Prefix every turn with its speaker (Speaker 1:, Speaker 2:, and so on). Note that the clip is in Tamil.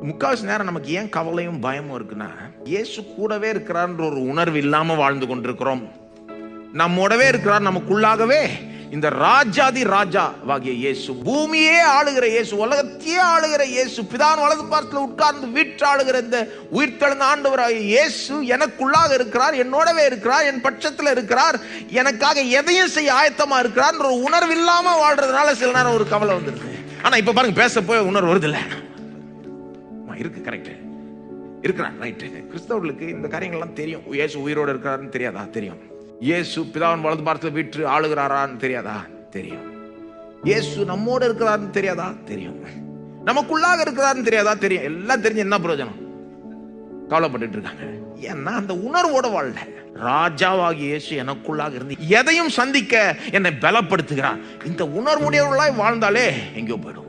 Speaker 1: முக்காவாசி நேரம் நமக்கு ஏன் கவலையும் பயமும் இருக்குன்னா, இயேசு கூடவே இருக்கிறார்ன்ற ஒரு உணர்வு இல்லாம வாழ்ந்து கொண்டிருக்கிறோம். நம்மோடவே இருக்கிறார், நமக்குள்ளாகவே இந்த ராஜாதி ராஜாவாகிய இயேசு, பூமியே ஆளுகிற இயேசு, உலகத்தையே ஆளுகிற இயேசு, பிதான் வலது பார்த்துல உட்கார்ந்து வீட்டு ஆளுகிற இந்த உயிர்த்தெழுந்த ஆண்டவராகிய இயேசு எனக்குள்ளாக இருக்கிறார், என்னோடவே இருக்கிறார், என் பட்சத்தில் இருக்கிறார், எனக்காக எதையும் செய்ய ஆயத்தமா இருக்கிறார் ஒரு உணர்வு இல்லாம வாழ்றதுனால சில நேரம் ஒரு கவலை வந்துருக்கு. ஆனா இப்ப பாருங்க, பேச போய் உணர்வு வருது இல்ல, இருக்கு, கரெக்ட் இருக்கிறார், ரைட். கிறிஸ்தவர்களுக்கு இந்த காரியங்கள்லாம் தெரியும். இயேசு உயிரோடு இருக்கிறாருன்னு தெரியாதா? தெரியும். இயேசு பிதாவின் வலது பார்த்துல வீட்டு ஆளுகிறாரான்னு தெரியாதா? தெரியும். இயேசு நம்மோட இருக்கிறாருன்னு தெரியாதா? தெரியும். நமக்குள்ளாக இருக்கிறாருன்னு தெரியாதா? தெரியும். எல்லாம் தெரிஞ்சு என்ன பிரயோஜனம்? கவலைப்பட்டு இருக்காங்க. ஏன்னா அந்த உணர்வோட வாழல. ராஜாவாகிய இயேசு எனக்குள்ளாக இருந்து எதையும் சந்திக்க என்னை பலப்படுத்துகிறார். இந்த உணர்வுடையவர்களாய் வாழ்ந்தாலே எங்கேயோ போயிடும்.